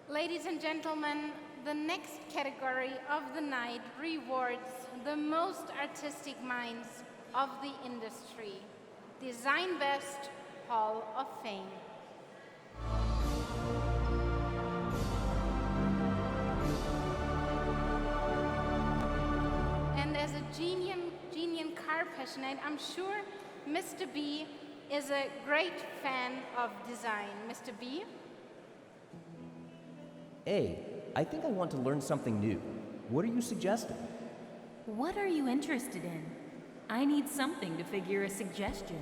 Ladies and gentlemen, the next category of the night rewards the most artistic minds of the industry. Designbest Hall of Fame. And as a genuine car passionate, I'm sure Mr. B is a great fan of design. Mr. B? Hey, I think I want to learn something new. What are you suggesting? What are you interested in? I need something to figure a suggestion.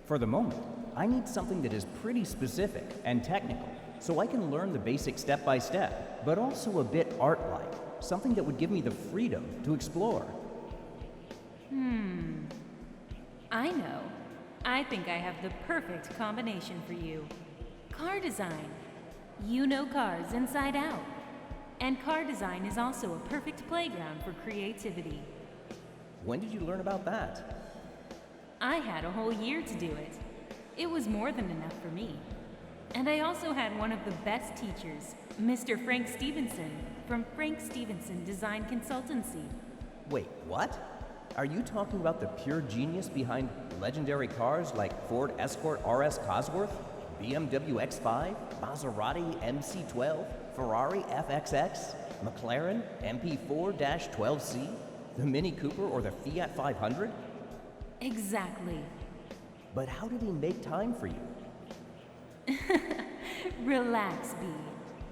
For the moment, I need something that is pretty specific and technical, so I can learn the basics step by step, but also a bit art-like, something that would give me the freedom to explore. I know. I think I have the perfect combination for you. Car design. You know cars inside out. And car design is also a perfect playground for creativity. When did you learn about that? I had a whole year to do it. It was more than enough for me. And I also had one of the best teachers, Mr. Frank Stephenson, from Frank Stephenson Design Consultancy. Wait, what? Are you talking about the pure genius behind legendary cars like Ford Escort RS Cosworth, BMW X5, Maserati MC12, Ferrari FXX, McLaren MP4-12C, the Mini Cooper or the Fiat 500? Exactly. But how did he make time for you? Relax, B.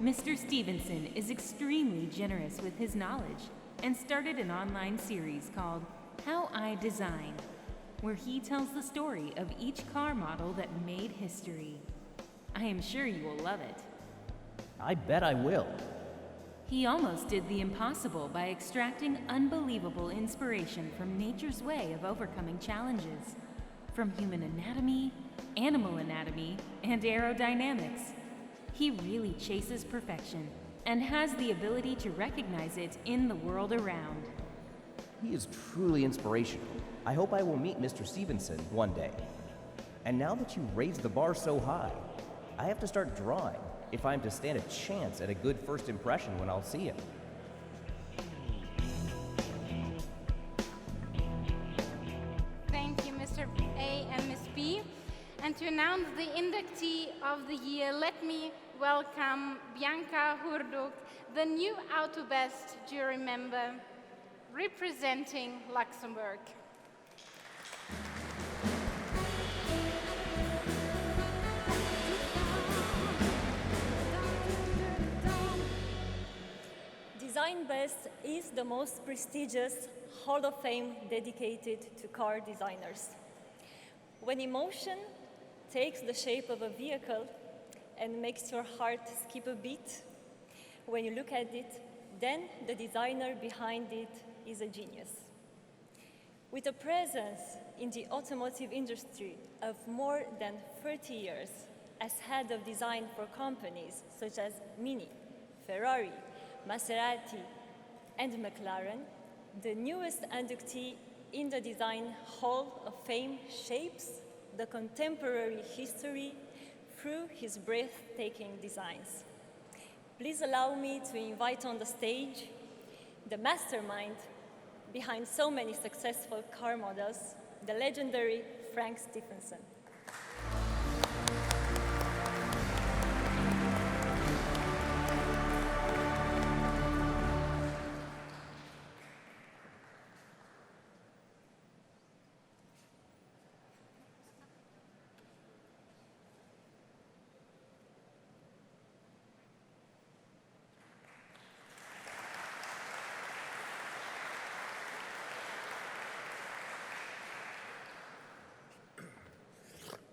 Mr. Stevenson is extremely generous with his knowledge and started an online series called How I Design, where he tells the story of each car model that made history. I am sure you will love it. I bet I will. He almost did the impossible by extracting unbelievable inspiration from nature's way of overcoming challenges, from human anatomy, animal anatomy, and aerodynamics. He really chases perfection and has the ability to recognize it in the world around. He is truly inspirational. I hope I will meet Mr. Stevenson one day. And now that you raised the bar so high, I have to start drawing if I'm to stand a chance at a good first impression when I'll see him. Thank you, Mr. A and Miss B. And to announce the inductee of the year, let me welcome Bianca Hurduk, the new AUTOBEST jury member representing Luxembourg. Designbest is the most prestigious Hall of Fame dedicated to car designers. When emotion takes the shape of a vehicle and makes your heart skip a beat, when you look at it, then the designer behind it is a genius. With a presence in the automotive industry of more than 30 years as head of design for companies such as Mini, Ferrari, Maserati, and McLaren, the newest inductee in the Design Hall of Fame shapes the contemporary history through his breathtaking designs. Please allow me to invite on the stage the mastermind behind so many successful car models, the legendary Frank Stephenson.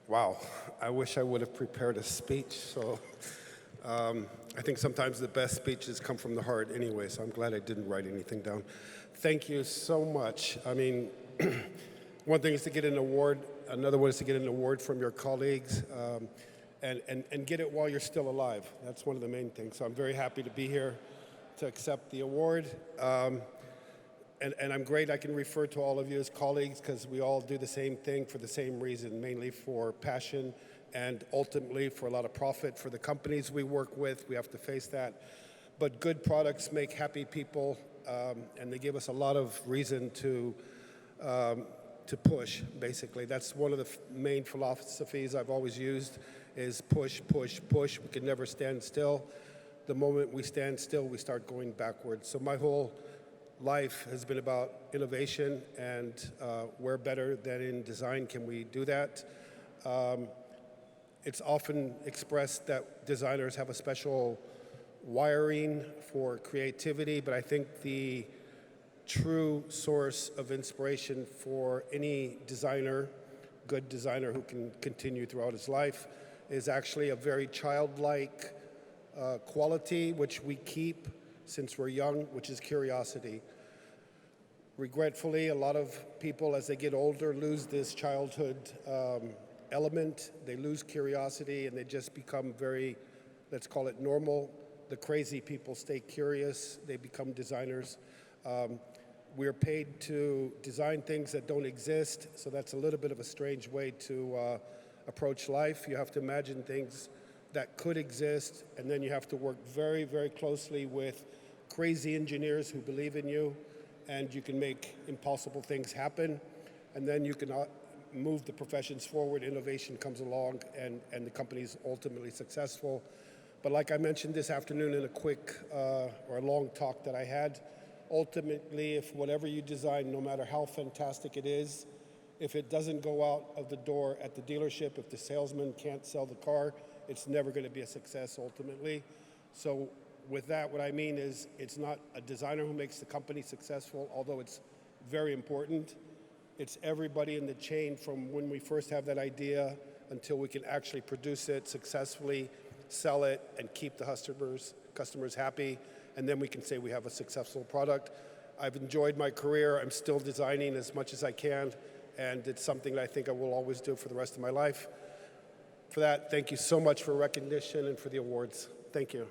Wow, I wish I would have prepared a speech. So I think sometimes the best speeches come from the heart anyway, so I'm glad I didn't write anything down. Thank you so much. I mean, one thing is to get an award, another one is to get an award from your colleagues and get it while you're still alive. That's one of the main things. So I'm very happy to be here to accept the award. And I'm great I can refer to all of you as colleagues because we all do the same thing for the same reason, mainly for passion and ultimately for a lot of profit for the companies we work with. We have to face that. But good products make happy people, and they give us a lot of reason to push, basically. That's one of the main philosophies I've always used is push, push, push. We can never stand still. The moment we stand still, we start going backwards. So my whole life has been about innovation, and where better than in design can we do that. It's often expressed that designers have a special wiring for creativity, but I think the true source of inspiration for any designer, good designer who can continue throughout his life, is actually a very childlike quality which we keep since we're young, which is curiosity. Regretfully, a lot of people as they get older lose this childhood element. They lose curiosity and they just become very, let's call it normal. The crazy people stay curious, they become designers. We're paid to design things that don't exist, so that's a little bit of a strange way to approach life. You have to imagine things that could exist, and then you have to work very, very closely with crazy engineers who believe in you, and you can make impossible things happen, and then you can move the professions forward, innovation comes along, and the company's ultimately successful. But like I mentioned this afternoon in a quick or a long talk that I had, ultimately, if whatever you design, no matter how fantastic it is, if it doesn't go out of the door at the dealership, if the salesman can't sell the car, it's never going to be a success ultimately. So with that, what I mean is it's not a designer who makes the company successful, although it's very important. It's everybody in the chain from when we first have that idea until we can actually produce it successfully, sell it, and keep the customers happy, and then we can say we have a successful product. I've enjoyed my career. I'm still designing as much as I can, and it's something that I think I will always do for the rest of my life. For that, thank you so much for recognition and for the awards. Thank you.